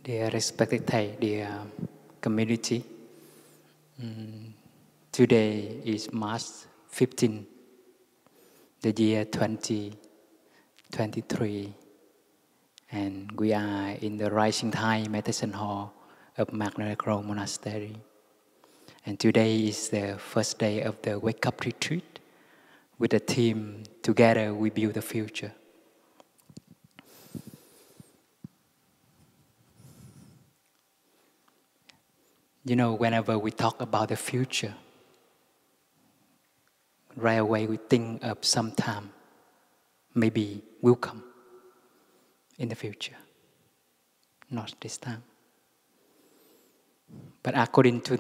Dear respected Thầy, dear community, today is March 15, the year 2023, and we are in the Rising Tide Meditation Hall of Magna Grove Monastery. And today is the first day of the Wake Up Retreat with the theme, Together We Build the Future. You know, whenever we talk about the future, right away we think of some time, maybe will come in the future. Not this time. But according to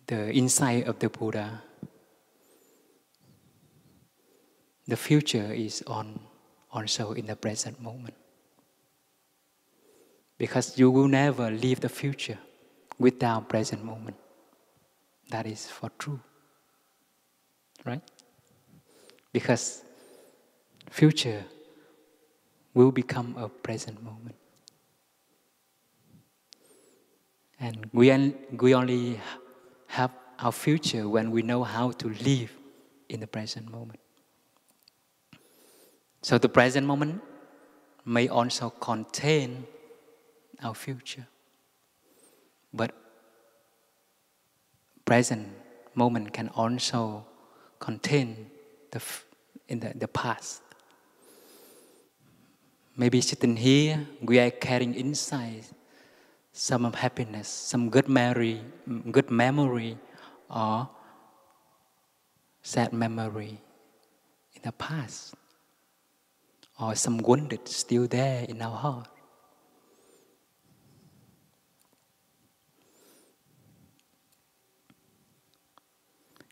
the insight of the Buddha, the future is also in the present moment. Because you will never leave the future without present moment. That is for true. Right? Because future will become a present moment. And we only have our future when we know how to live in the present moment. So the present moment may also contain our future. But present moment can also contain the past. Maybe sitting here, we are carrying inside some of happiness, some good memory, or sad memory in the past, or some wounded still there in our heart.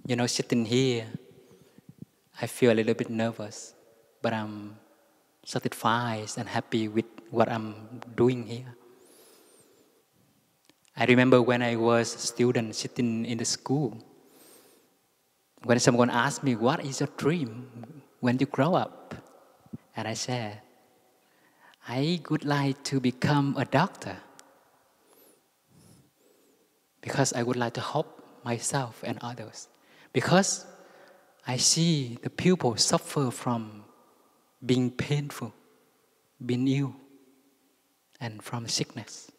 You know, sitting here, I feel a little bit nervous, but I'm satisfied and happy with what I'm doing here. I remember when I was a student sitting in the school, when someone asked me, what is your dream when you grow up? And I said, I would like to become a doctor because I would like to help myself and others. Because I see the people suffer from being painful, being ill, and from sickness.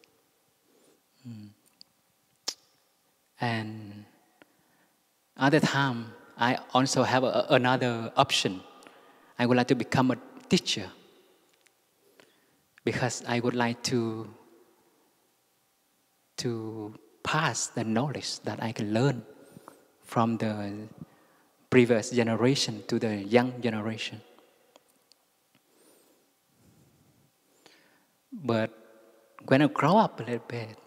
And at the time, I also have another option. I would like to become a teacher because I would like to pass the knowledge that I can learn from the previous generation to the young generation. But when I grow up a little bit,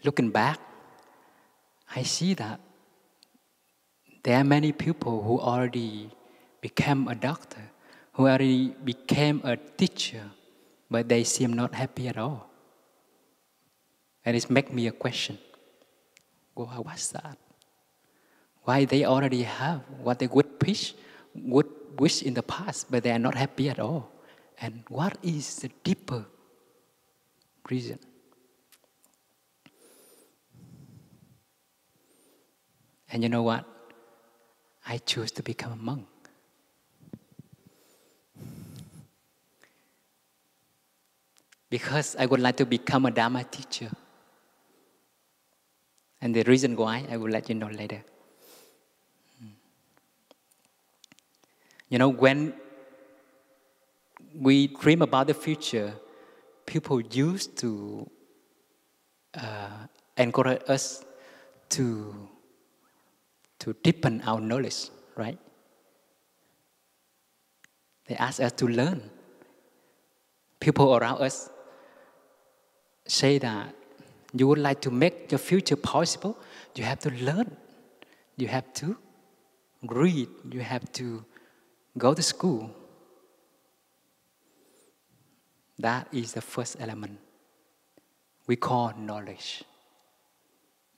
looking back, I see that there are many people who already became a doctor, who already became a teacher, but they seem not happy at all. And it makes me a question. Well, what's that? Why they already have what they would wish in the past, but they are not happy at all? And what is the deeper reason? And you know what? I choose to become a monk. Because I would like to become a Dharma teacher. And the reason why, I will let you know later. You know, when we dream about the future, people used to encourage us to deepen our knowledge, right? They ask us to learn. People around us say that you would like to make your future possible, you have to learn. You have to read. You have to go to school. That is the first element we call knowledge.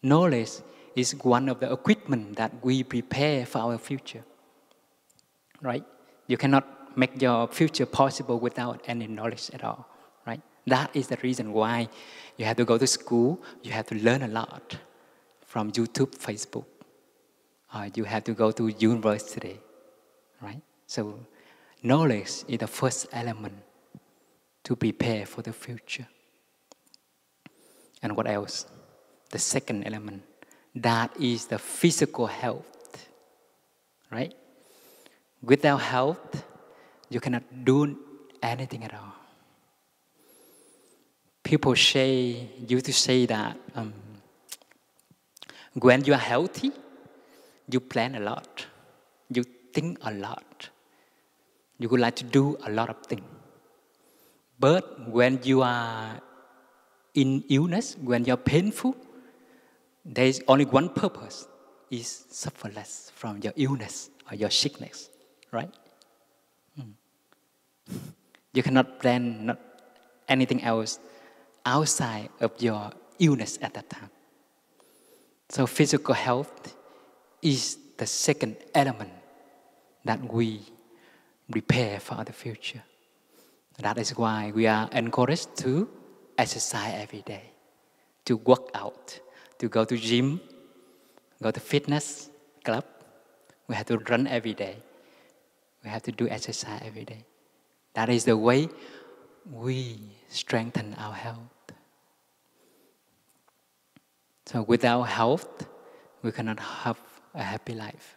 Knowledge is one of the equipment that we prepare for our future. Right? You cannot make your future possible without any knowledge at all, right? That is the reason why you have to go to school, you have to learn a lot from YouTube, Facebook, or you have to go to university, right? So knowledge is the first element to prepare for the future. And what else? The second element, that is the physical health, right? Without health, you cannot do anything at all. People used to say that when you are healthy, you plan a lot, you think a lot, you would like to do a lot of things. But when you are in illness, when you are painful, there is only one purpose, is suffer less from your illness or your sickness, right? You cannot plan anything else outside of your illness at that time. So physical health is the second element that we prepare for the future. That is why we are encouraged to exercise every day, to work out, to go to gym, go to fitness club. We have to run every day. We have to do exercise every day. That is the way we strengthen our health. So without health, we cannot have a happy life.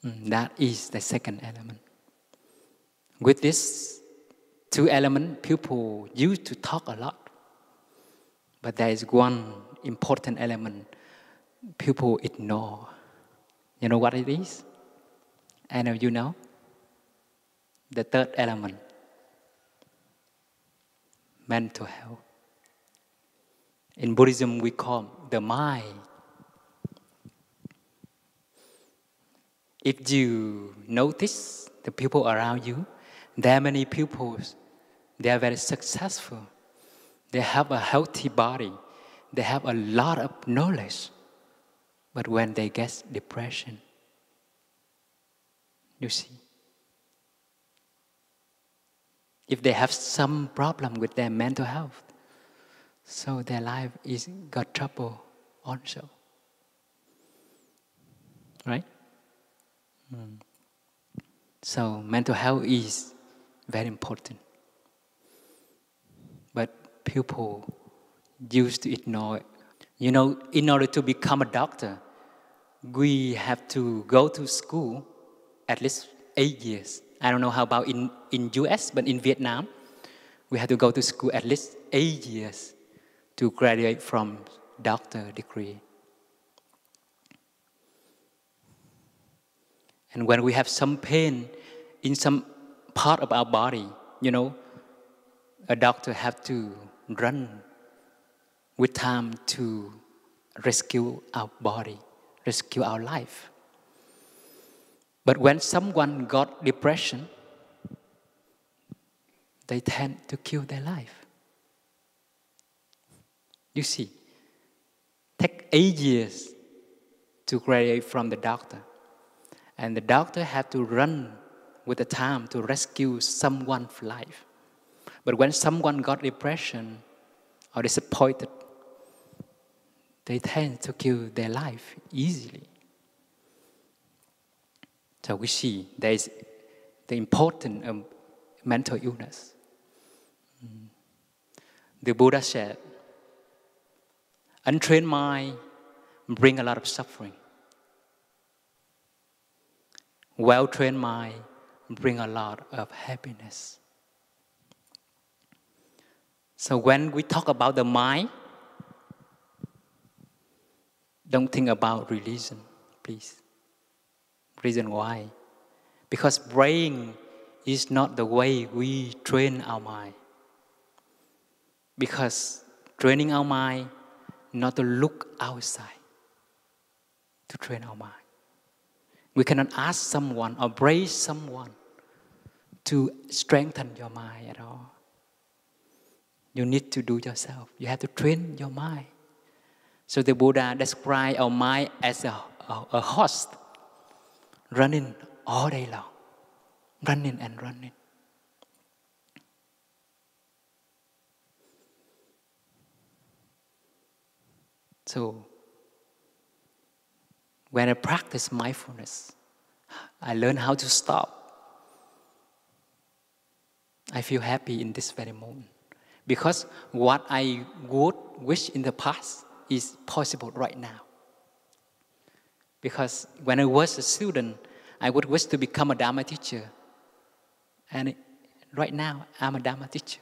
That is the second element. With these two elements, people used to talk a lot. But there is one important element people ignore. You know what it is? Any of you know? The third element, mental health. In Buddhism, we call the mind. If you notice the people around you, there are many people, they are very successful. They have a healthy body. They have a lot of knowledge. But when they get depression, you see, if they have some problem with their mental health, so their life is got trouble also. Right? So mental health is very important. But people used to ignore it. You know, in order to become a doctor, we have to go to school at least 8 years. I don't know how about in US, but in Vietnam, we have to go to school at least 8 years to graduate from doctor degree. And when we have some pain in some part of our body, you know, a doctor have to run with time to rescue our body, rescue our life. But when someone got depression, they tend to kill their life. You see, take 8 years to graduate from the doctor. And the doctor had to run with the time to rescue someone's life. But when someone got depression or disappointed, they tend to kill their life easily. So we see there is the importance of mental illness. The Buddha said, untrained mind bring a lot of suffering. Well-trained mind bring a lot of happiness. So when we talk about the mind, don't think about religion, please. Reason why? Because brain is not the way we train our mind. Because training our mind not to look outside, to train our mind. We cannot ask someone or brace someone to strengthen your mind at all. You need to do yourself. You have to train your mind. So the Buddha described our mind as a horse running all day long. running and running. So, when I practice mindfulness, I learn how to stop. I feel happy in this very moment. Because what I would wish in the past is possible right now. Because when I was a student, I would wish to become a Dharma teacher. And right now, I'm a Dharma teacher.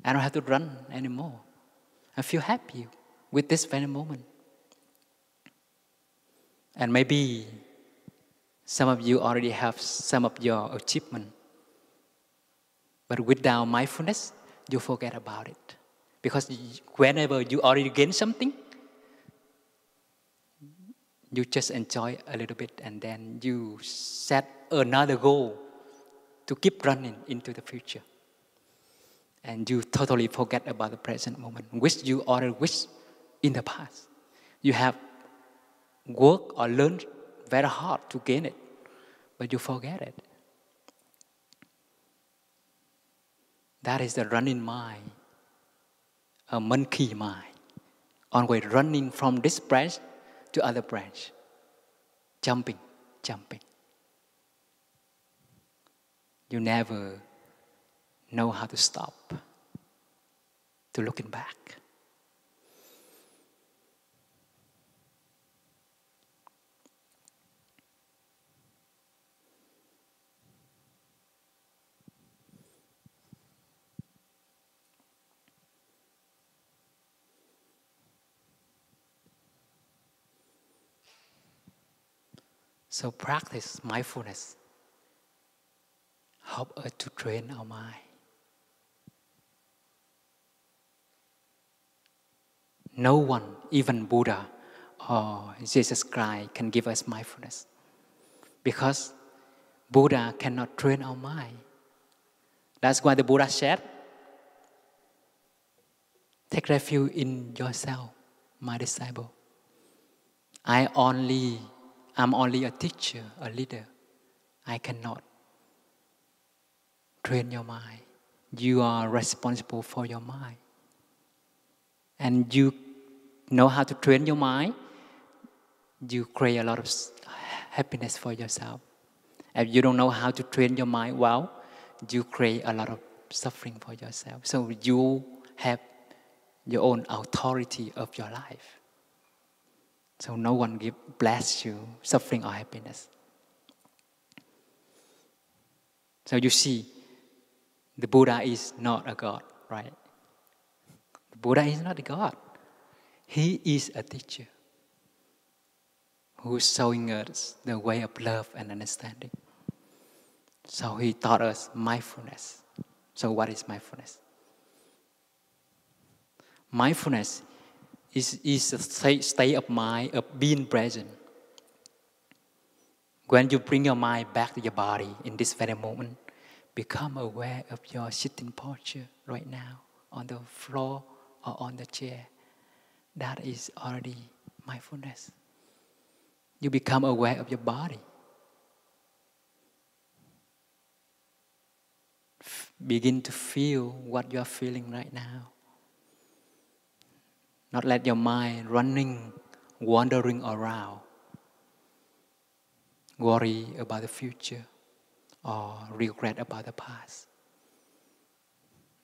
I don't have to run anymore. I feel happy with this very moment. And maybe some of you already have some of your achievement. But without mindfulness, you forget about it. Because whenever you already gain something, you just enjoy a little bit and then you set another goal to keep running into the future. And you totally forget about the present moment, which you already wish in the past. You have worked or learned very hard to gain it, but you forget it. That is the running mind, a monkey mind, always running from this branch to other branch, jumping. You never know how to stop, to looking back. So practice mindfulness help us to train our mind. No one, even Buddha or Jesus Christ, can give us mindfulness. Because Buddha cannot train our mind. That's why the Buddha said, take refuge in yourself, my disciple. I'm only a teacher, a leader. I cannot train your mind. You are responsible for your mind. And you know how to train your mind, you create a lot of happiness for yourself. If you don't know how to train your mind well, you create a lot of suffering for yourself. So you have your own authority of your life. So no one bless you suffering or happiness. So you see, the Buddha is not a God, right? The Buddha is not a God. He is a teacher who is showing us the way of love and understanding. So he taught us mindfulness. So what is mindfulness? Mindfulness is a state of mind of being present. When you bring your mind back to your body in this very moment, become aware of your sitting posture right now on the floor or on the chair. That is already mindfulness. You become aware of your body. Begin to feel what you are feeling right now. Not let your mind running, wandering around. Worry about the future or regret about the past.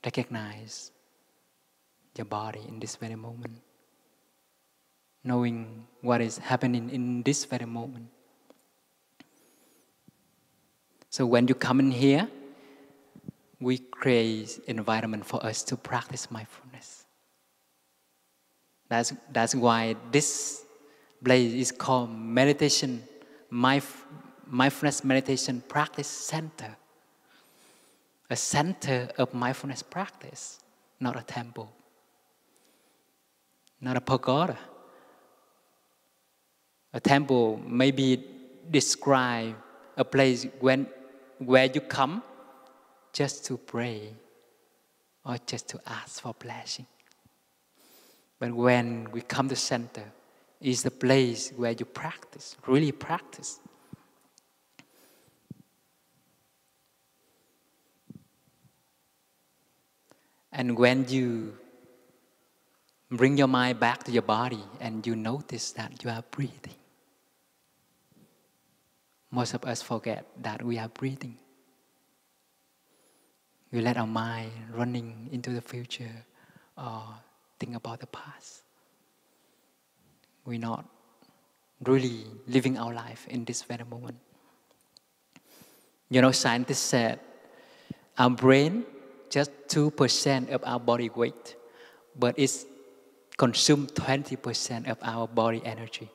Recognize your body in this very moment. Knowing what is happening in this very moment. So when you come in here, we create environment for us to practice mindfulness. That's why this place is called meditation, mindfulness meditation practice center. A center of mindfulness practice, not a temple, not a pagoda. A temple maybe describe a place where you come just to pray or just to ask for blessing. But when we come to center, it's the place where you practice, really practice. And when you bring your mind back to your body and you notice that you are breathing, most of us forget that we are breathing. We let our mind running into the future or think about the past. We're not really living our life in this very moment. You know, scientists said our brain just 2% of our body weight, but it's consumes 20% of our body energy.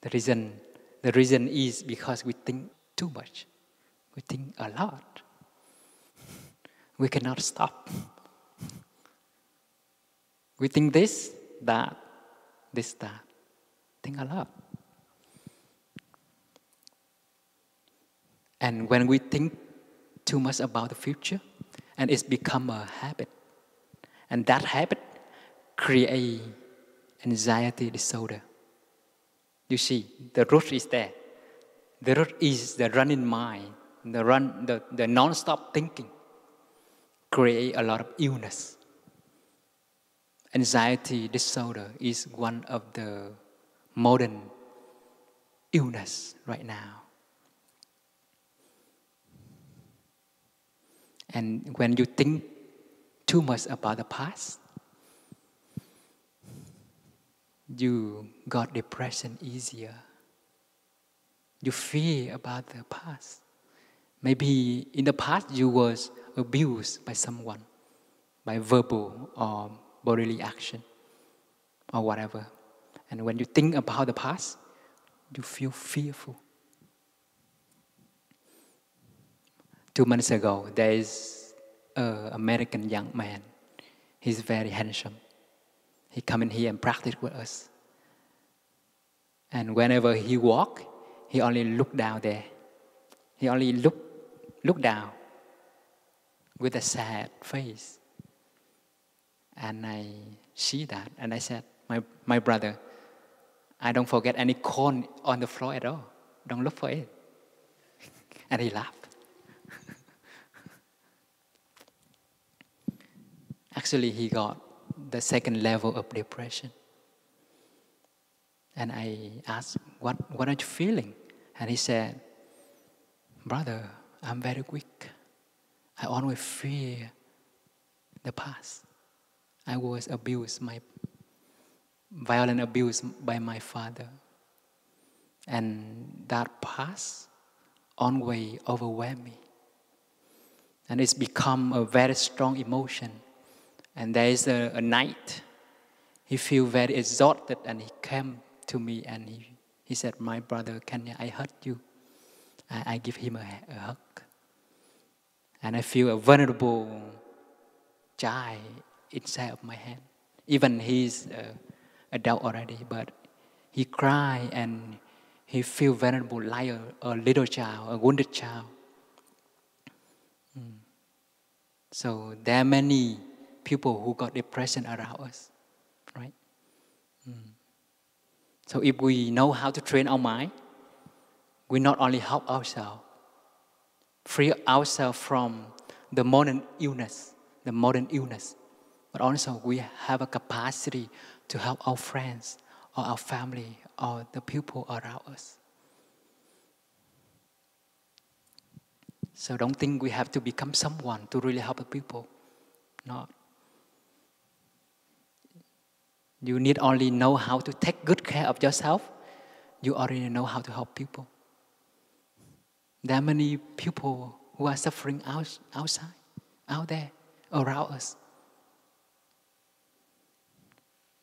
The reason is because we think too much. We think a lot. We cannot stop. We think this, that. Think a lot. And when we think too much about the future, and it's become a habit, and that habit creates anxiety disorder. You see, the root is there. The root is the running mind, the non-stop thinking, create a lot of illness. Anxiety disorder is one of the modern illness right now. And when you think too much about the past, you got depression easier. You fear about the past. Maybe in the past you was abused by someone, by verbal or bodily action or whatever. And when you think about the past, you feel fearful. 2 months ago, there is an American young man. He's very handsome. He come in here and practice with us. And whenever he walk, he only look down there. He only look down with a sad face. And I see that, and I said, my brother, I don't forget any corn on the floor at all. Don't look for it. And he laughed. Actually, he got the second level of depression. And I asked, what are you feeling? And he said, brother, I'm very weak. I always fear the past. I was violent abuse by my father. And that past always overwhelmed me. And it's become a very strong emotion. And there is a night, he feel very exhausted, and he came to me and he said, my brother, can I hurt you? I give him a hug. And I feel a vulnerable child inside of my hand. Even he's adult already, but he cry and he feel vulnerable like a little child, a wounded child. So there are many people who got depression around us, right? So if we know how to train our mind, we not only help ourselves, free ourselves from the modern illness, but also we have a capacity to help our friends or our family or the people around us. So don't think we have to become someone to really help the people. No. You need only know how to take good care of yourself. You already know how to help people. There are many people who are suffering outside, out there, around us.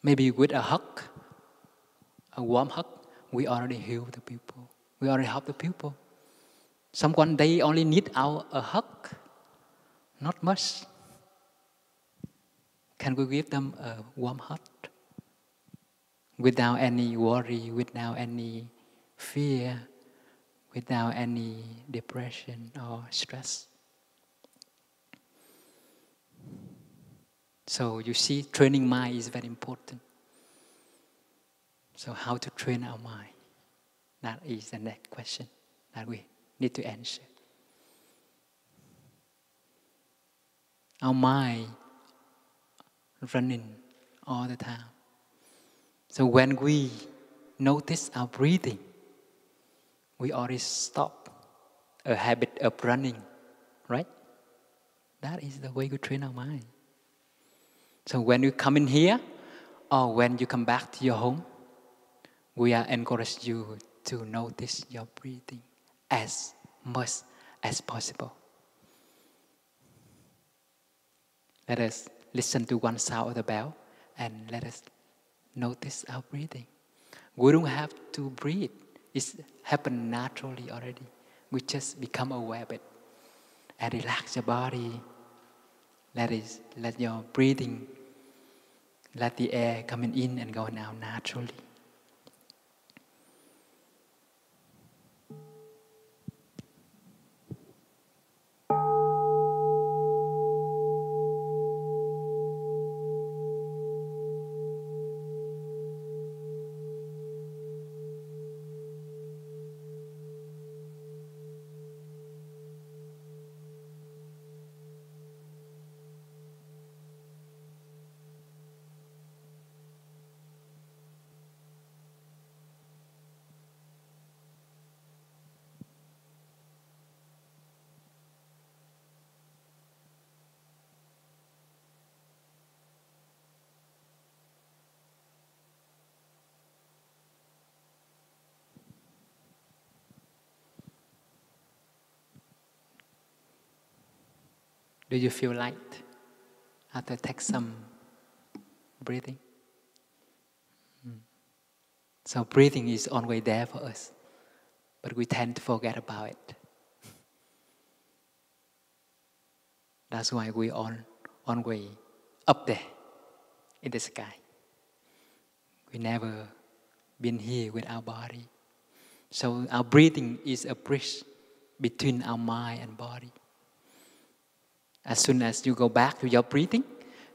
Maybe with a hug, a warm hug, we already heal the people. We already help the people. Someone, they only need a hug, not much. Can we give them a warm hug? Without any worry, without any fear, without any depression or stress. So you see, training mind is very important. So how to train our mind? That is the next question that we need to answer. Our mind running all the time. So when we notice our breathing, we already stop a habit of running, right? That is the way we train our mind. So when you come in here, or when you come back to your home, we are encourage you to notice your breathing as much as possible. Let us listen to one sound of the bell and let us notice our breathing. We don't have to breathe. It's happened naturally already. We just become aware of it. And relax your body. Let your breathing, let the air coming in and going out naturally. Do you feel light after take some breathing? So breathing is always there for us, but we tend to forget about it. That's why we always up there in the sky. We never been here with our body. So our breathing is a bridge between our mind and body. As soon as you go back to your breathing,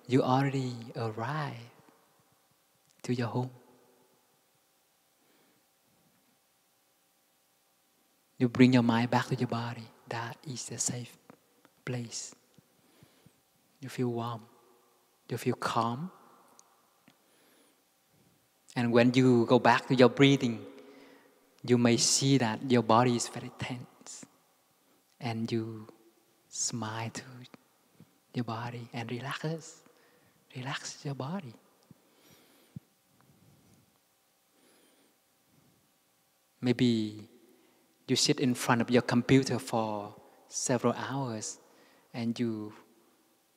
you already arrive to your home. You bring your mind back to your body. That is a safe place. You feel warm. You feel calm. And when you go back to your breathing, you may see that your body is very tense. And you smile to your body and relax your body. Maybe you sit in front of your computer for several hours and you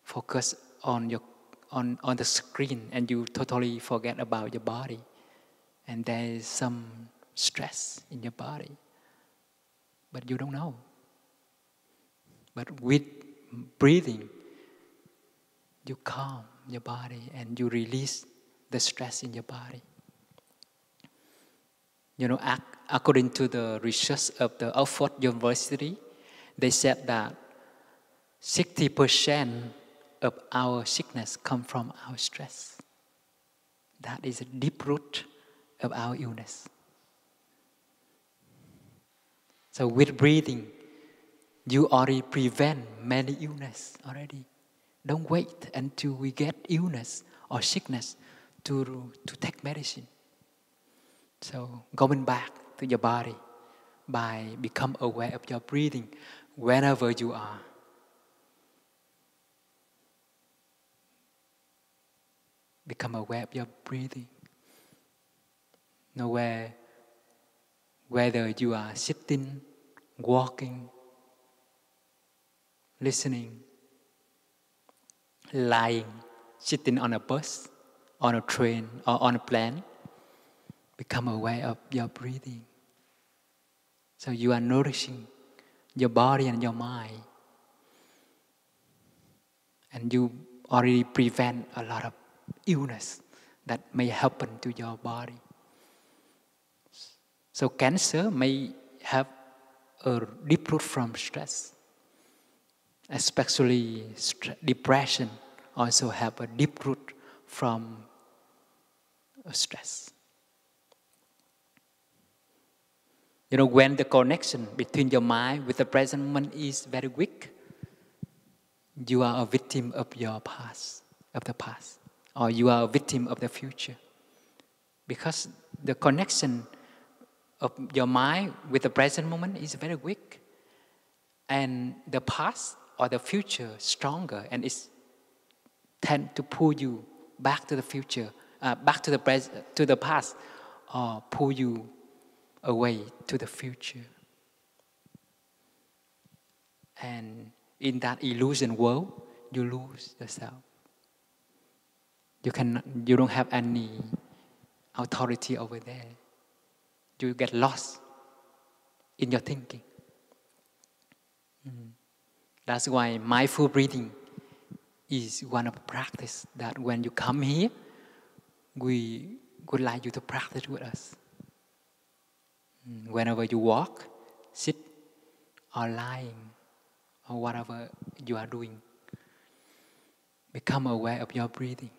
focus on the screen and you totally forget about your body. And there is some stress in your body, but you don't know. But with breathing, you calm your body and you release the stress in your body. You know, according to the research of the Oxford University, they said that 60% of our sickness come from our stress. That is a deep root of our illness. So with breathing, you already prevent many illness already. Don't wait until we get illness or sickness to take medicine. So going back to your body by become aware of your breathing wherever you are. Become aware of your breathing. Know whether you are sitting, walking, listening, lying, sitting on a bus, on a train, or on a plane. Become aware of your breathing. So you are nourishing your body and your mind. And you already prevent a lot of illness that may happen to your body. So cancer may have a deep root from stress. Especially depression also have a deep root from stress. You know, when the connection between your mind with the present moment is very weak, you are a victim of your past, or you are a victim of the future. Because the connection of your mind with the present moment is very weak. And the past or the future stronger, and it's tend to pull you back to the future, back to the present, to the past, or pull you away to the future. And in that illusion world, you lose yourself. You don't have any authority over there. You get lost in your thinking. That's why mindful breathing is one of the practice that when you come here, we would like you to practice with us. Whenever you walk, sit, or lying, or whatever you are doing, become aware of your breathing.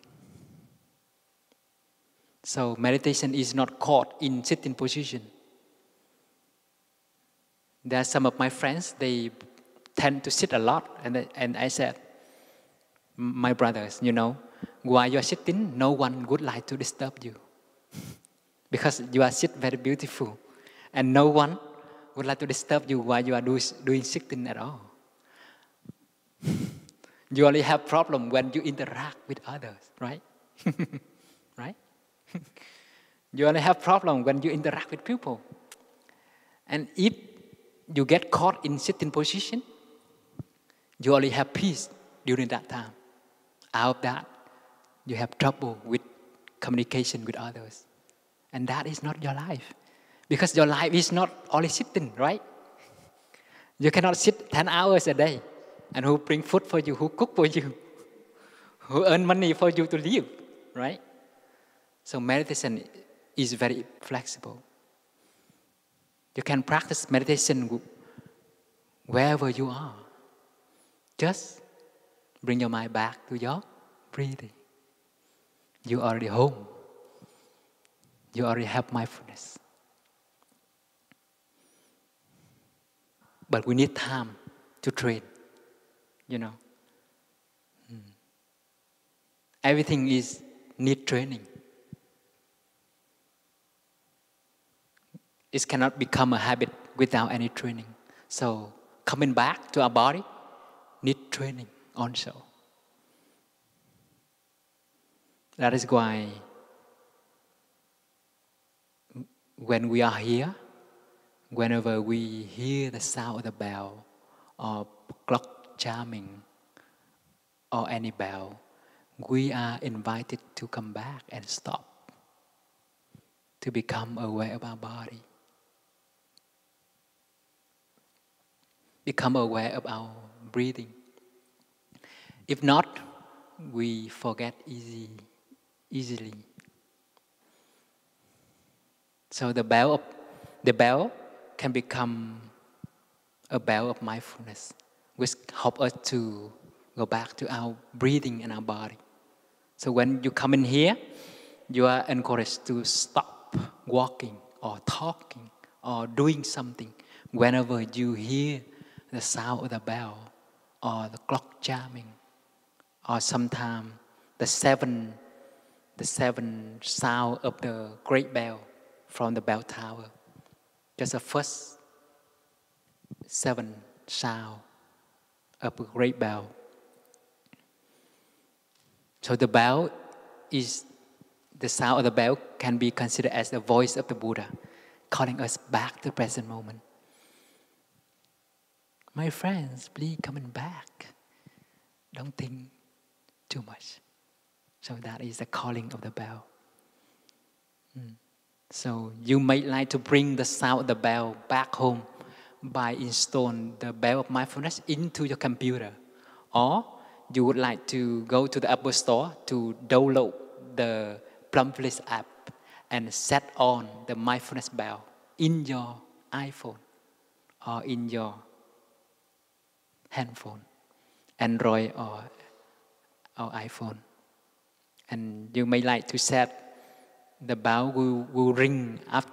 So meditation is not caught in sitting position. There are some of my friends, they tend to sit a lot, and I said, my brothers, while you are sitting, no one would like to disturb you. Because you are sit very beautiful, and no one would like to disturb you while you are doing sitting at all. You only have problem when you interact with others, right? Right? You only have problem when you interact with people. And if you get caught in sitting position, you only have peace during that time. Out of that, you have trouble with communication with others. And that is not your life. Because your life is not only sitting, right? You cannot sit 10 hours a day. And who bring food for you, who cook for you, who earn money for you to live, right? So meditation is very flexible. You can practice meditation wherever you are. Just bring your mind back to your breathing. You are already home. You already have mindfulness. But we need time to train, Everything need training. It cannot become a habit without any training. So coming back to our body need training also. That is why when we are here, whenever we hear the sound of the bell or clock chiming or any bell, we are invited to come back and stop, to become aware of our body, become aware of our breathing. If not, we forget easily. So the bell can become a bell of mindfulness, which help us to go back to our breathing and our body. So when you come in here, you are encouraged to stop walking or talking or doing something whenever you hear the sound of the bell or the clock chiming, or sometimes the seven sound of the great bell from the bell tower. Just the first 7 sound of a great bell. So the bell is, the sound of the bell can be considered as the voice of the Buddha, calling us back to the present moment. My friends, please coming back. Don't think too much. So that is the calling of the bell. So you might like to bring the sound of the bell back home by installing the bell of mindfulness into your computer. Or you would like to go to the Apple Store to download the Plumpflix app and set on the mindfulness bell in your iPhone or in your handphone, Android or iPhone. And you may like to set the bell will ring up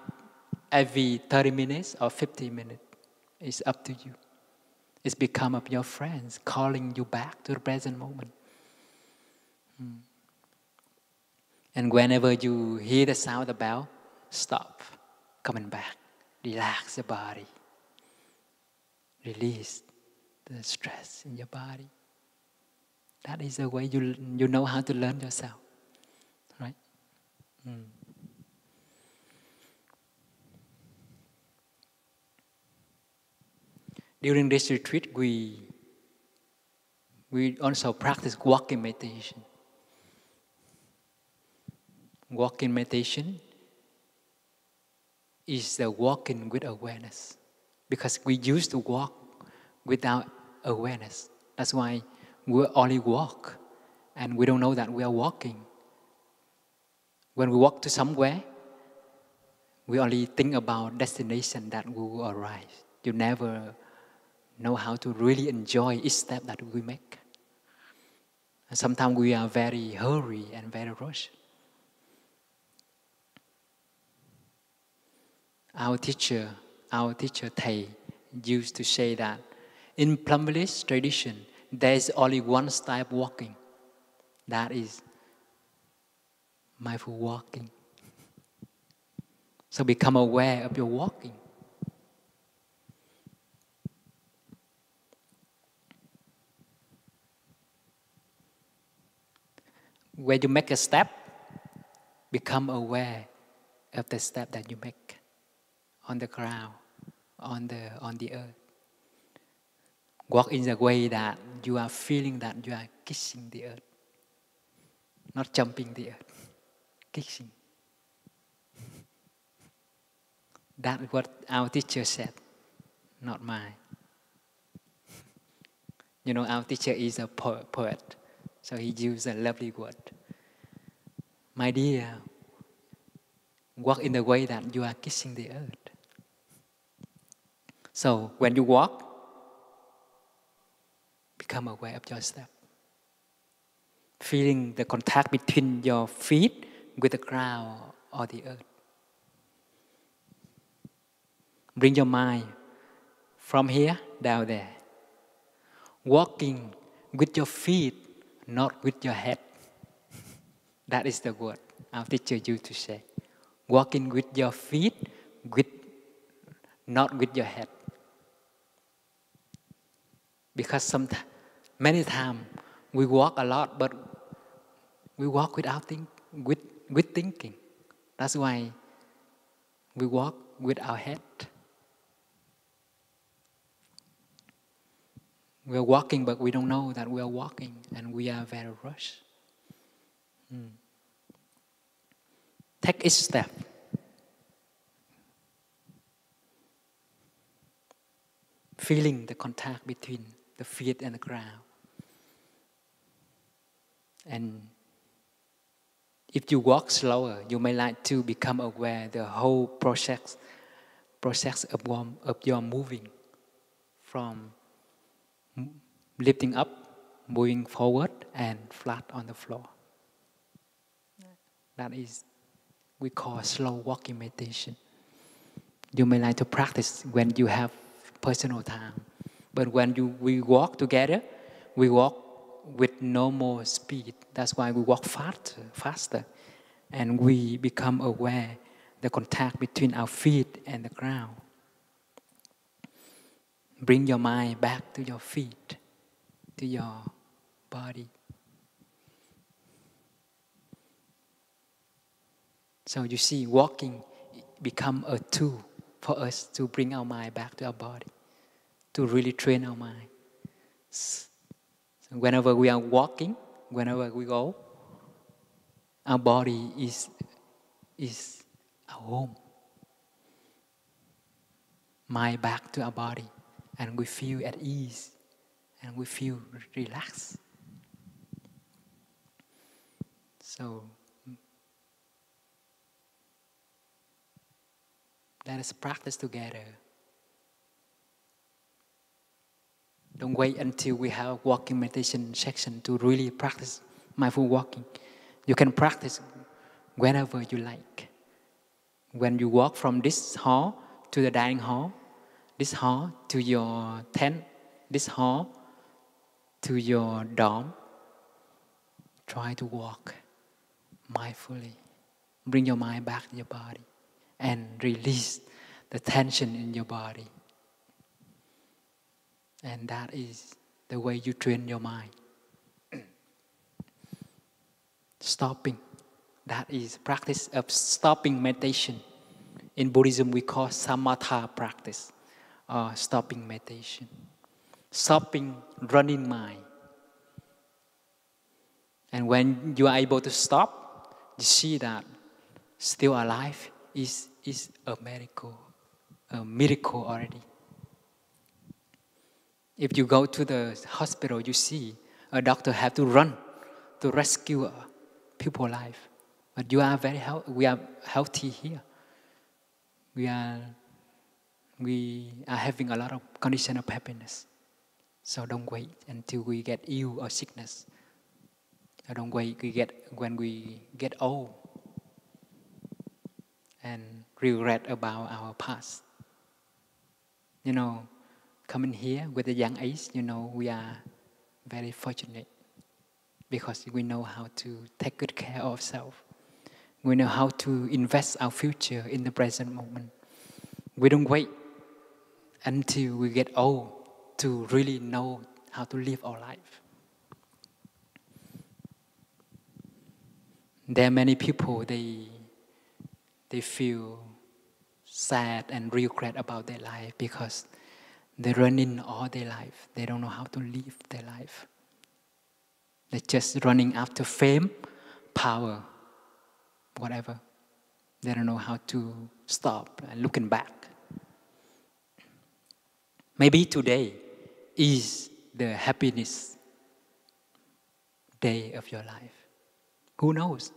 every 30 minutes or 50 minutes. It's up to you. It's become of your friends calling you back to the present moment. And whenever you hear the sound of the bell, stop, coming back, relax your body, release the stress in your body. That is the way you know how to learn yourself, right? During this retreat, we also practice walking meditation. Walking meditation is the walking with awareness, because we used to walk without awareness. That's why we only walk and we don't know that we are walking. When we walk to somewhere, we only think about destination that we will arrive. You never know how to really enjoy each step that we make. And sometimes we are very hurry and very rushed. Our teacher Thầy used to say that in Plumlist tradition, there is only one style of walking. That is mindful walking. So become aware of your walking. When you make a step, become aware of the step that you make on the ground, on the earth. Walk in the way that you are feeling that you are kissing the earth, not jumping the earth, kissing. That's what our teacher said, not mine. You know, our teacher is a poet, so he used a lovely word. My dear, walk in the way that you are kissing the earth. So when you walk, become aware of your step. Feeling the contact between your feet with the ground or the earth. Bring your mind from here down there. Walking with your feet, not with your head. That is the word our teacher used to say. Walking with your feet, not with your head. Because many times we walk a lot, but we walk without with thinking. That's why we walk with our head. We are walking, but we don't know that we are walking, and we are very rushed. Take each step. Feeling the contact between the feet and the ground. And if you walk slower, you may like to become aware the whole process of your moving, from lifting up, moving forward, and flat on the floor. That is, we call slow walking meditation. You may like to practice when you have personal time. But when we walk together, we walk with no more speed. That's why we walk faster. And we become aware the contact between our feet and the ground. Bring your mind back to your feet, to your body. So you see, walking become a tool for us to bring our mind back to our body, to really train our mind. So whenever we are walking, whenever we go, our body is our home. Mind back to our body, and we feel at ease, and we feel relaxed. So let us practice together. Don't wait until we have a walking meditation section to really practice mindful walking. You can practice whenever you like. When you walk from this hall to the dining hall, this hall to your tent this hall to your dorm, try to walk mindfully. Bring your mind back to your body and release the tension in your body. And that is the way you train your mind. Stopping. That is practice of stopping meditation. In Buddhism, we call samatha practice, or stopping meditation. Stopping running mind. And when you are able to stop, you see that still alive is a miracle already. If you go to the hospital, you see a doctor have to run to rescue people's life. But you are we are healthy here. We are having a lot of condition of happiness. So don't wait until we get ill or sickness. Don't wait when we get old and regret about our past. Coming here with a young age, we are very fortunate because we know how to take good care of ourselves. We know how to invest our future in the present moment. We don't wait until we get old to really know how to live our life. There are many people, they feel sad and regret about their life because they run in all their life. They don't know how to live their life. They're just running after fame, power, whatever. They don't know how to stop and looking back. Maybe today is the happiness day of your life. Who knows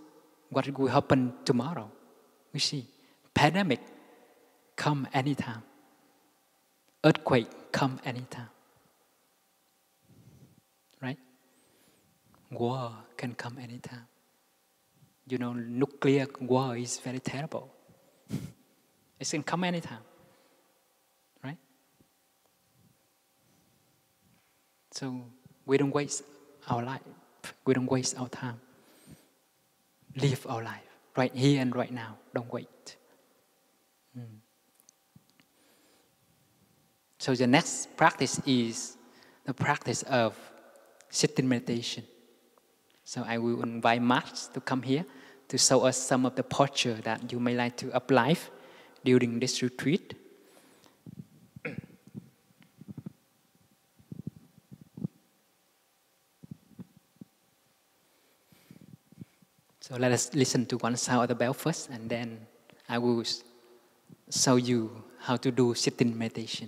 what will happen tomorrow? We see. Pandemic come anytime. Earthquake come anytime. Right? War can come anytime. Nuclear war is very terrible. It can come anytime. Right? So we don't waste our life. We don't waste our time. Live our life right here and right now. Don't wait. So the next practice is the practice of sitting meditation. So I will invite Max to come here to show us some of the posture that you may like to apply during this retreat. So let us listen to one sound of the bell first, and then I will show you how to do sitting meditation.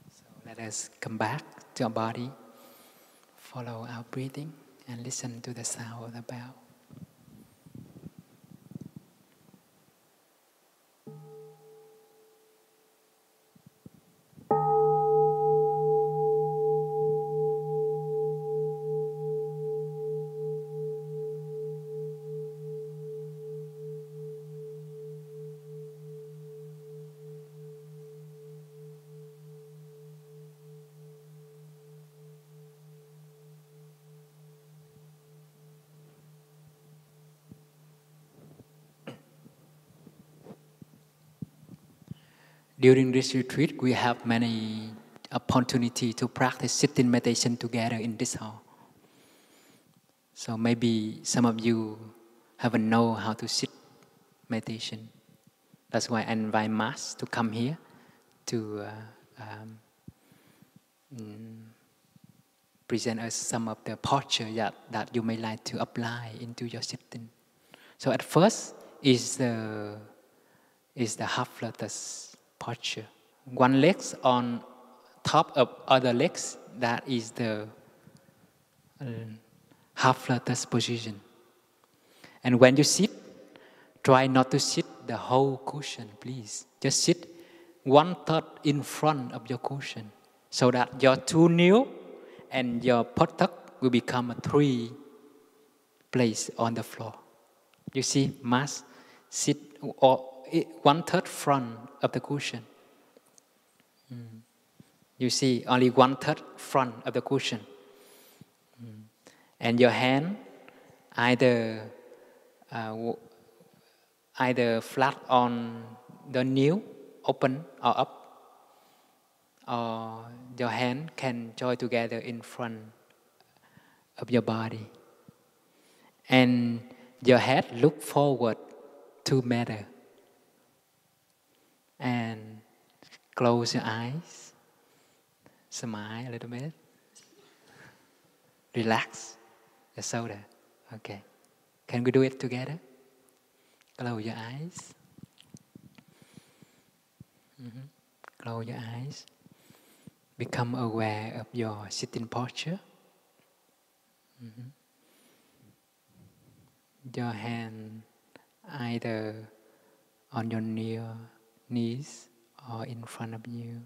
So let us come back to our body, follow our breathing, and listen to the sound of the bell. During this retreat, we have many opportunities to practice sitting meditation together in this hall. So maybe some of you haven't know how to sit meditation. That's why I invite Mas to come here to present us some of the posture that you may like to apply into your sitting. So at first is the half lotus posture. One leg on top of other legs, that is the half lotus position. And when you sit, try not to sit the whole cushion, please. Just sit 1/3 in front of your cushion so that your two nails and your buttock will become a 3 place on the floor. You see, mask sit or 1/3 front of the cushion. You see, only 1/3 front of the cushion. And your hand either flat on the knee, open or up, or your hand can join together in front of your body. And your head look forward 2 meters. And close your eyes. Smile a little bit. Relax the shoulder. Okay. Can we do it together? Close your eyes. Close your eyes. Become aware of your sitting posture. Your hand either on your knees or in front of you.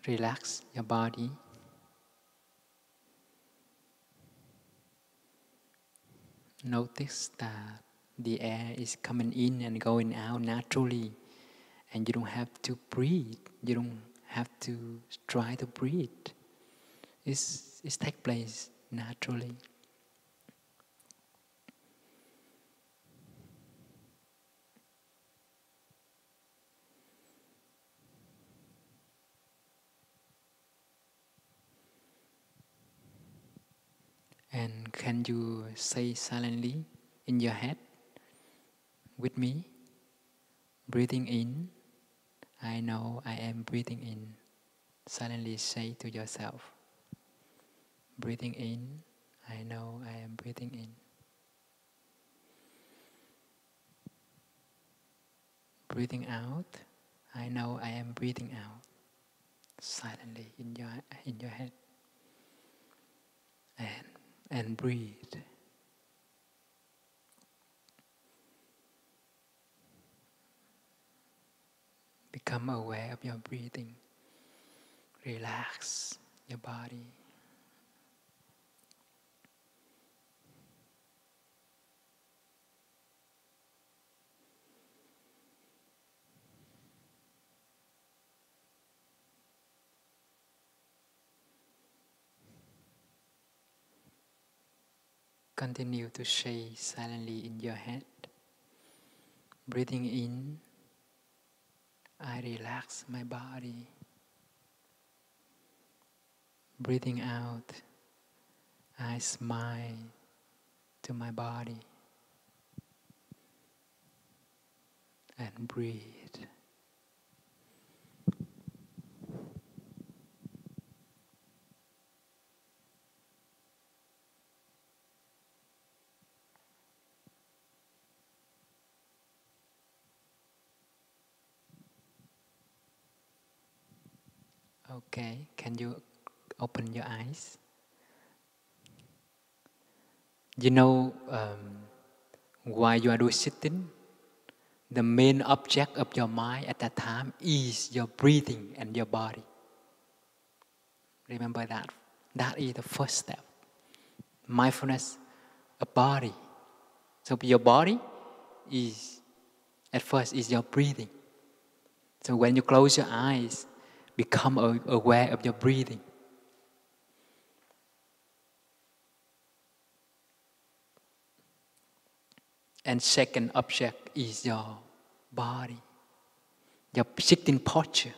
Relax your body. Notice that the air is coming in and going out naturally, and you don't have to breathe. You don't have to try to breathe. It takes place naturally. And can you say silently in your head with me? Breathing in, I know I am breathing in. Silently say to yourself. Breathing in, I know I am breathing in. Breathing out, I know I am breathing out. Silently in your head. And breathe. Become aware of your breathing. Relax your body. Continue to say silently in your head. Breathing in, I relax my body. Breathing out, I smile to my body. And breathe. Okay, can you open your eyes? You know, while you are sitting, the main object of your mind at that time is your breathing and your body. Remember that. That is the first step. Mindfulness of body. So your body is, at first, is your breathing. So when you close your eyes, become aware of your breathing. And second object is your body, your sitting posture.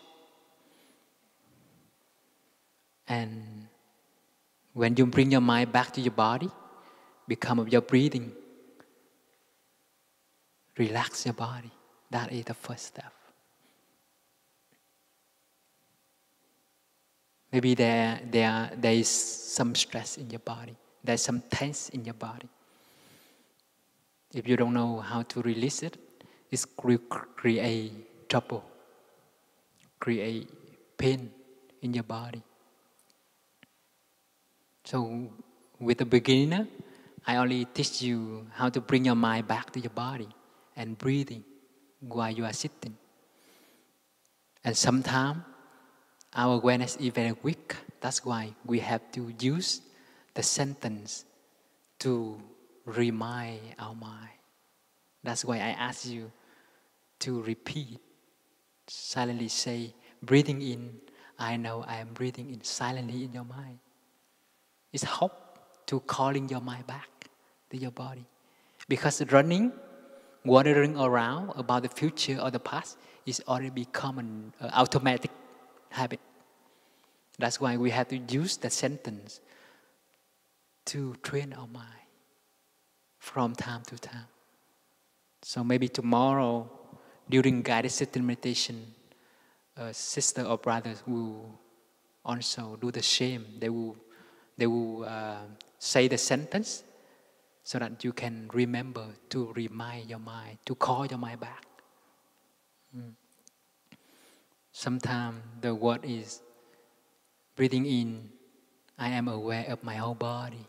And when you bring your mind back to your body, become of your breathing. Relax your body. That is the first step. Maybe there is some stress in your body. There's some tense in your body. If you don't know how to release it, it will create trouble, create pain in your body. So with a beginner, I only teach you how to bring your mind back to your body and breathing while you are sitting. And sometimes our awareness is very weak. That's why we have to use the sentence to remind our mind. That's why I ask you to repeat, silently say, breathing in, I know I am breathing in silently in your mind. It's hope to calling your mind back to your body. Because running, wandering around about the future or the past is already become an automatic habit. That's why we have to use the sentence to train our mind from time to time. So maybe tomorrow, during guided sitting meditation, a sister or brothers will also do the same. They will say the sentence so that you can remember to remind your mind, to call your mind back. Sometimes the word is breathing in, I am aware of my whole body.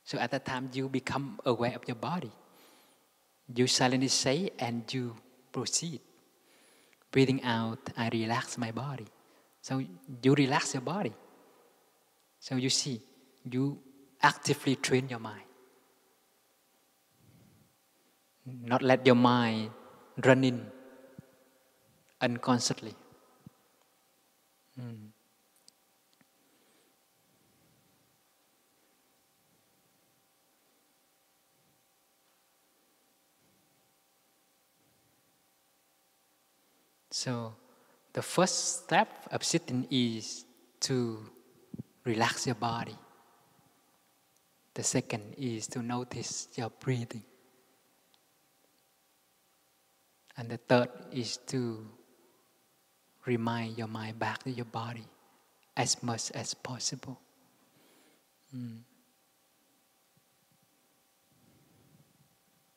So at that time, you become aware of your body. You silently say and you proceed. Breathing out, I relax my body. So you relax your body. So you see, you actively train your mind. Not let your mind run in unconsciously. So the first step of sitting is to relax your body. The second is to notice your breathing. And the third is to remind your mind back to your body as much as possible.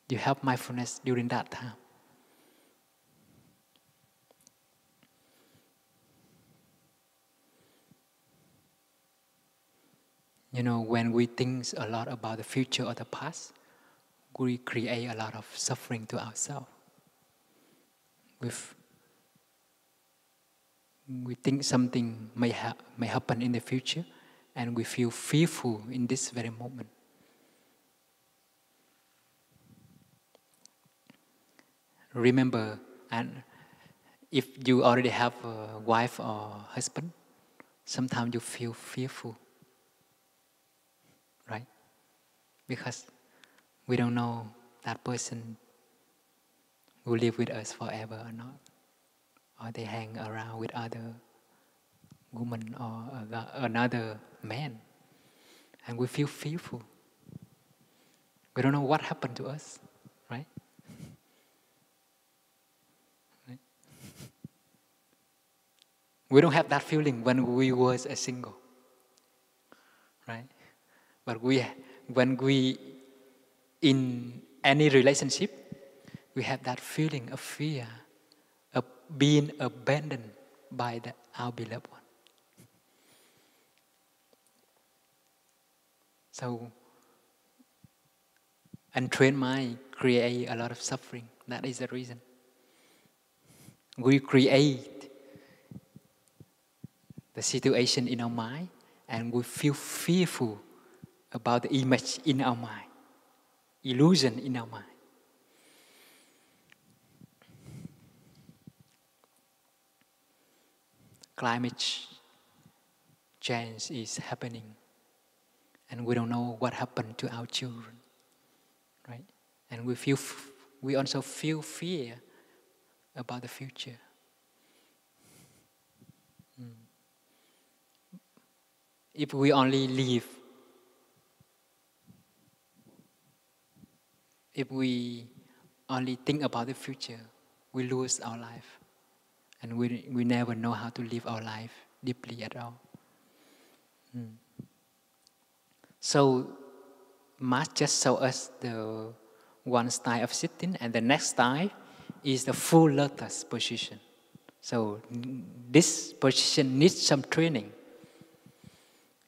You have mindfulness during that time. You know, when we think a lot about the future or the past, we create a lot of suffering to ourselves. We think something may happen in the future, and we feel fearful in this very moment. Remember, and if you already have a wife or husband, sometimes you feel fearful, right? Because we don't know that person will live with us forever or not. Or they hang around with other woman or another man. And we feel fearful. We don't know what happened to us, right? We don't have that feeling when we was a single, right? But when we in any relationship, we have that feeling of fear, of being abandoned by our beloved one. So, untrained mind create a lot of suffering. That is the reason. We create the situation in our mind, and we feel fearful about the image in our mind, illusion in our mind. Climate change is happening, and we don't know what happened to our children, right? And we also feel fear about the future. If we only live, if we only think about the future, we lose our life. And we never know how to live our life deeply at all. So, Matt just showed us the one style of sitting, and the next style is the full lotus position. So, this position needs some training.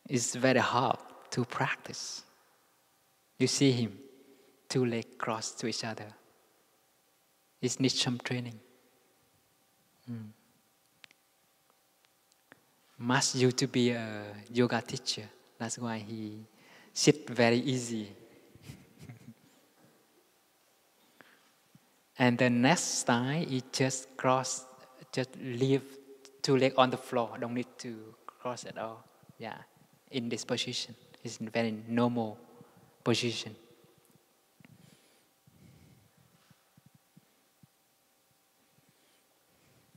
It's very hard to practice. You see him, two legs crossed to each other. It needs some training. Mas used to be a yoga teacher. That's why he sit very easy. And the next style is just leave two legs on the floor. Don't need to cross at all. Yeah, in this position. It's a very normal position.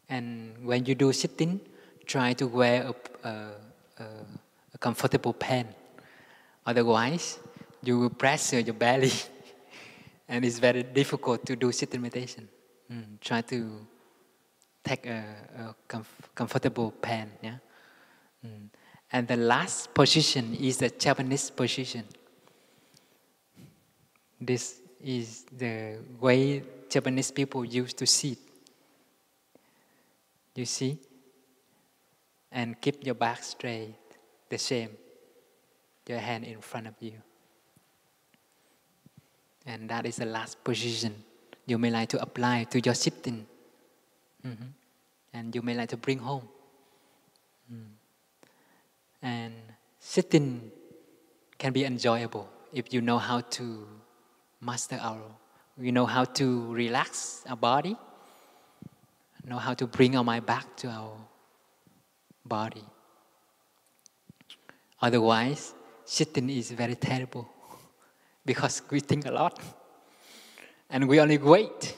And when you do sitting, try to wear a comfortable pants. Otherwise, you will pressure your belly. And it's very difficult to do sitting meditation. Try to take a comfortable pants. Yeah? And the last position is the Japanese position. This is the way Japanese people used to sit. You see? And keep your back straight, the same. Your hand in front of you. And that is the last position you may like to apply to your sitting. And you may like to bring home. And sitting can be enjoyable if you know how to master you know how to relax our body, know how to bring our mind back to our body. Otherwise, sitting is very terrible because we think a lot and we only wait.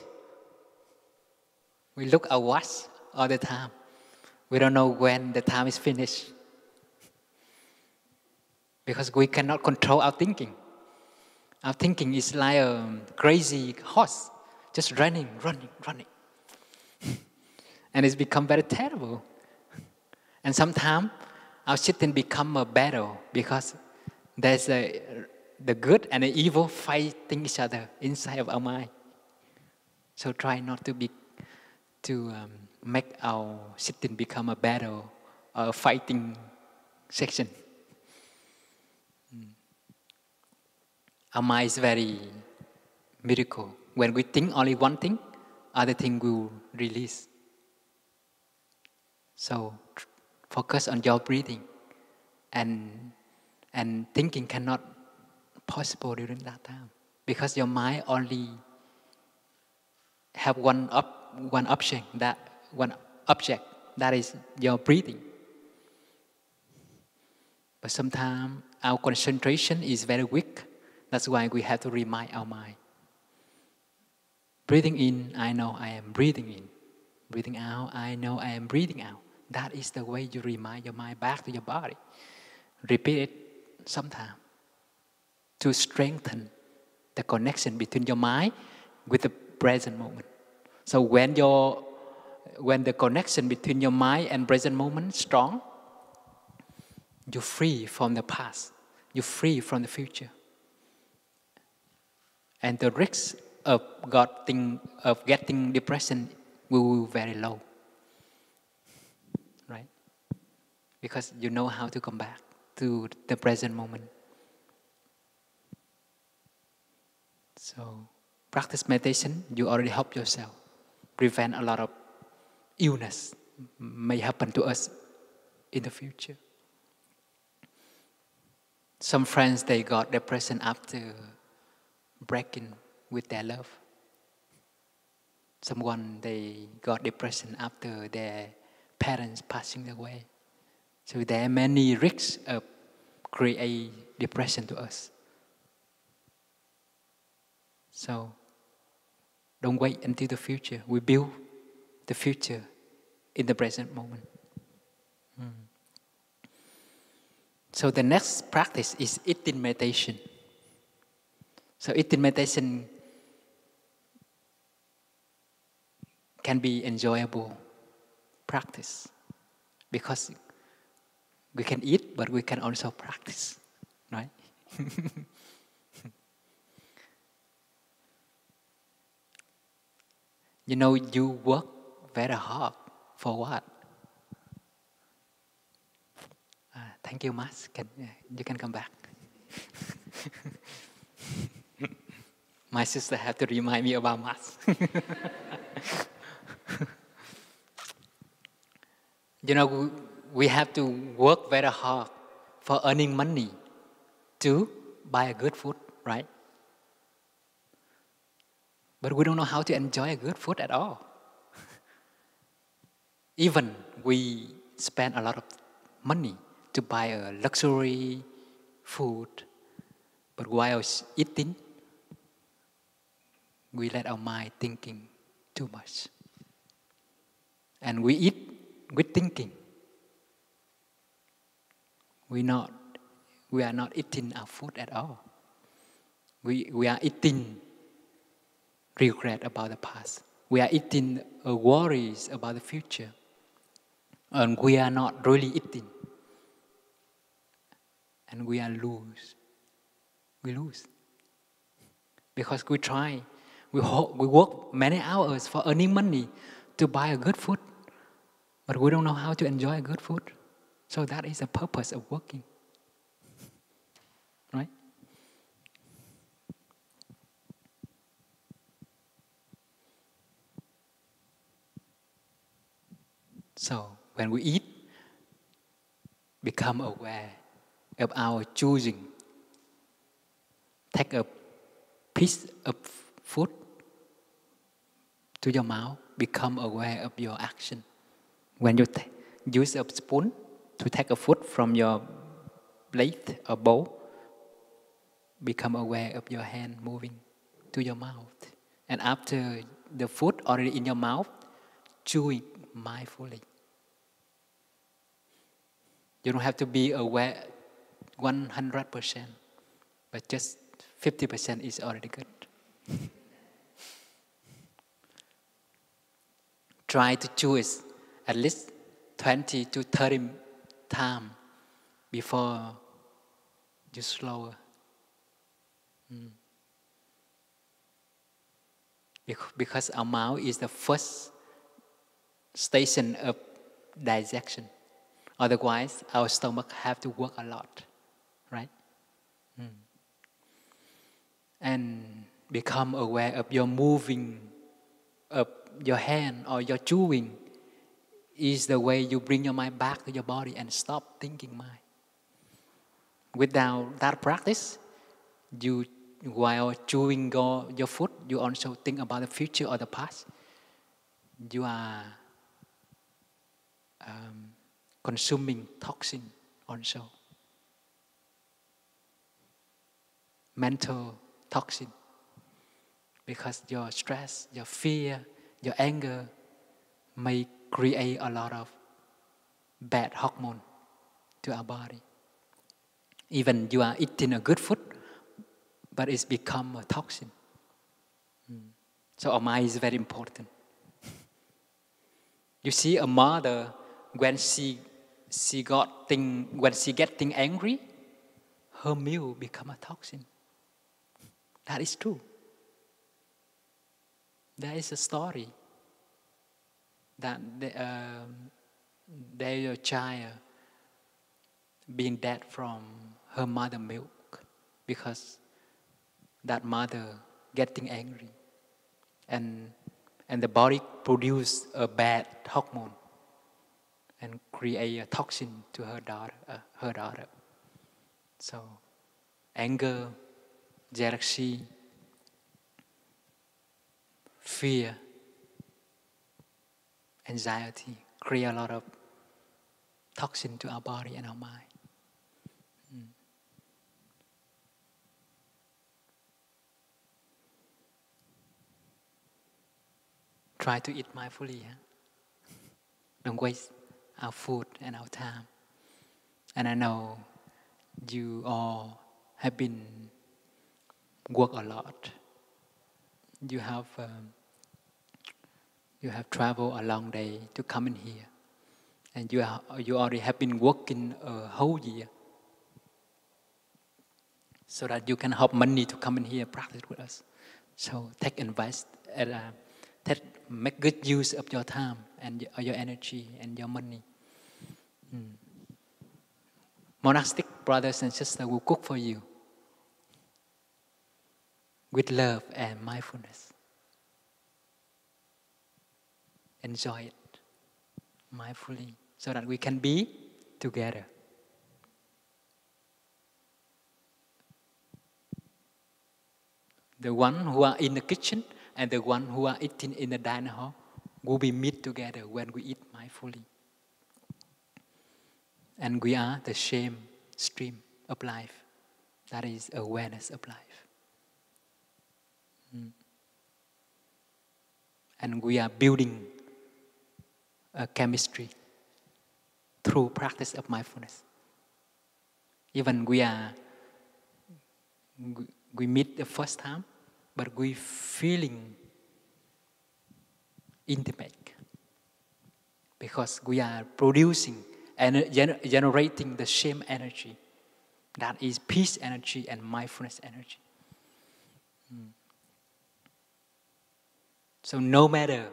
We look at watch all the time. We don't know when the time is finished because we cannot control our thinking. Our thinking is like a crazy horse, just running. And it's become very terrible. And sometimes our sitting become a battle because there's the good and the evil fighting each other inside of our mind. So try not to make our sitting become a battle or a fighting section. Our mind is very miracle. When we think only one thing, other thing will release. So focus on your breathing, and thinking cannot possible during that time because your mind only have one object that is your breathing. But sometimes our concentration is very weak. That's why we have to remind our mind. Breathing in, I know I am breathing in. Breathing out, I know I am breathing out. That is the way you remind your mind back to your body. Repeat it sometime to strengthen the connection between your mind with the present moment. So when the connection between your mind and present moment is strong, you're free from the past. You're free from the future. And the risk of getting depression will be very low. Right? Because you know how to come back to the present moment. So, practice meditation, you already help yourself. Prevent a lot of illness may happen to us in the future. Some friends, they got depression after breaking with their love. Someone, they got depression after their parents passing away. So there are many risks of create depression to us. So don't wait until the future. We build the future in the present moment. So the next practice is eating meditation. So eating meditation can be enjoyable practice because we can eat, but we can also practice, right? You know, you work very hard for what? Thank you, Mas. You can come back. My sister had to remind me about Mas. You know, we have to work very hard for earning money to buy a good food, right? But we don't know how to enjoy a good food at all. Even we spend a lot of money to buy a luxury food, but while eating, we let our mind thinking too much. And we eat with thinking. We are not eating our food at all. We are eating regret about the past. We are eating worries about the future. And we are not really eating. And we lose. We lose. Because we work many hours for earning money to buy a good food. But we don't know how to enjoy good food. So that is the purpose of working. Right? So when we eat, become aware of our choosing. Take a piece of food to your mouth, become aware of your action. When you use a spoon to take a food from your plate or bowl, become aware of your hand moving to your mouth. And after the food already in your mouth, chew it mindfully. You don't have to be aware 100%, but just 50% is already good. Try to chew it at least 20 to 30 times before you slower. Because our mouth is the first station of digestion. Otherwise, our stomach have to work a lot, right? And become aware of your moving of your hand or your chewing is the way you bring your mind back to your body and stop thinking mind. Without that practice, while chewing your food, you also think about the future or the past. You are consuming toxin also. Mental toxin. Because your stress, your fear, your anger may create a lot of bad hormone to our body. Even you are eating a good food, but it's become a toxin. So our mind is very important. You see a mother, when she getting angry, her meal become a toxin. That is true. There is a story that there is a child being dead from her mother milk because that mother getting angry, and the body produce a bad hormone and create a toxin to her daughter. So anger, jealousy, fear, anxiety create a lot of toxin to our body and our mind. Try to eat mindfully. Don't waste our food and our time. And I know you all have been work a lot. You have traveled a long day to come in here, and you already have been working a whole year, so that you can have money to come in here and practice with us. So make good use of your time and your energy and your money. Monastic brothers and sisters will cook for you with love and mindfulness. Enjoy it mindfully so that we can be together. The one who are in the kitchen and the one who are eating in the dining hall will be meet together when we eat mindfully. And we are the same stream of life. That is awareness of life. And we are building a chemistry through practice of mindfulness. Even we meet the first time, but we feeling intimate because we are producing and generating the same energy. That is peace energy and mindfulness energy. So no matter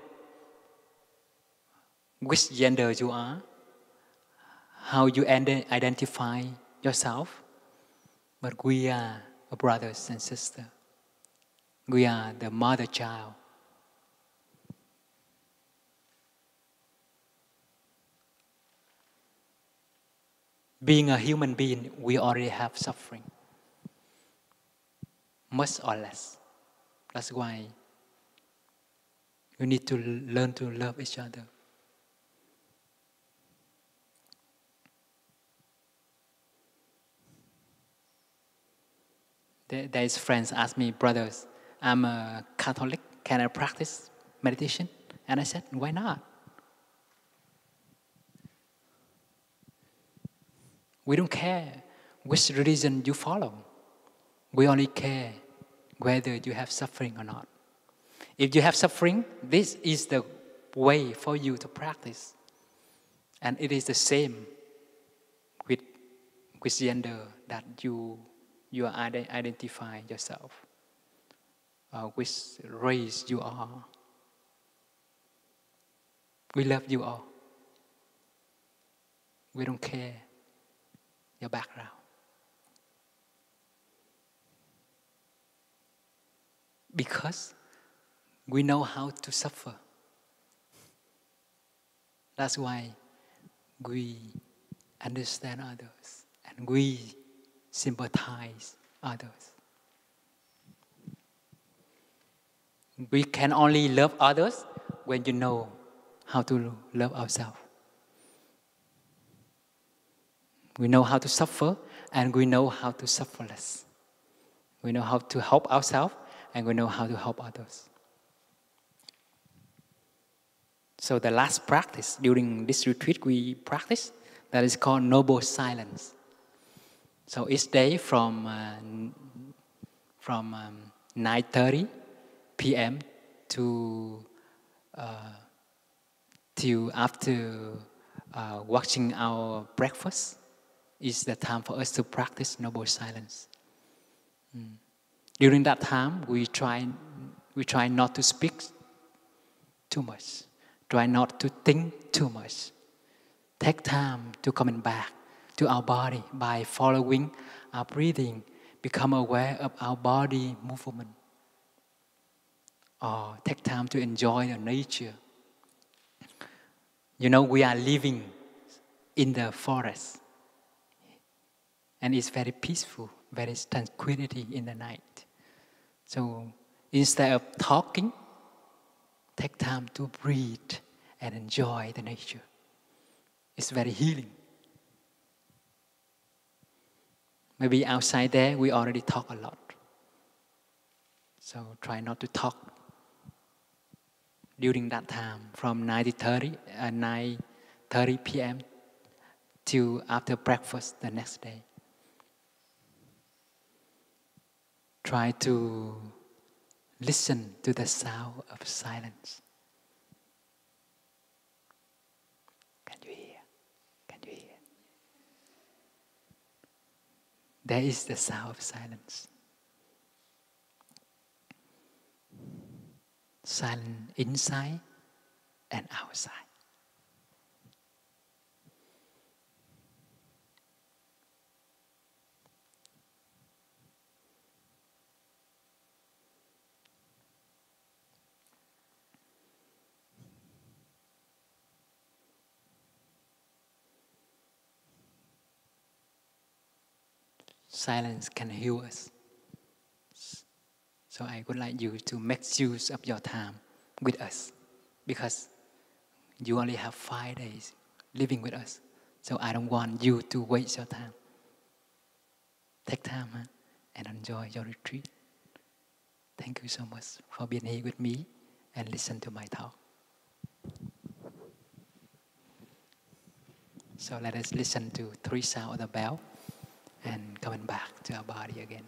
which gender you are, how you identify yourself, but we are brothers and sisters. We are the mother-child. Being a human being, we already have suffering, much or less. That's why we need to learn to love each other. There's friends ask me, brothers, I'm a Catholic, can I practice meditation? And I said, why not? We don't care which religion you follow. We only care whether you have suffering or not. If you have suffering, this is the way for you to practice. And it is the same with gender that you identify yourself, which race you are. We love you all. We don't care your background. Because we know how to suffer. That's why we understand others and we sympathize others. We can only love others when you know how to love ourselves. We know how to suffer and we know how to suffer less. We know how to help ourselves and we know how to help others. So the last practice during this retreat we practice, that is called noble silence. So each day from 9:30 p.m. to till after watching our breakfast is the time for us to practice noble silence. During that time, we try not to speak too much. Try not to think too much. Take time to coming back to our body by following our breathing. Become aware of our body movement. Or take time to enjoy the nature. You know, we are living in the forest. And it's very peaceful, very tranquility in the night. So instead of talking, take time to breathe and enjoy the nature. It's very healing. Maybe outside there, we already talk a lot. So try not to talk during that time from 9:30 p.m. till after breakfast the next day. Try to listen to the sound of silence. Can you hear? Can you hear? There is the sound of silence. Silence inside and outside. silence can heal us. So I would like you to make use of your time with us, because you only have 5 days living with us. So I don't want you to waste your time. Take time and enjoy your retreat. Thank you so much for being here with me and listen to my talk. So let us listen to 3 sounds of the bell and coming back to our body again.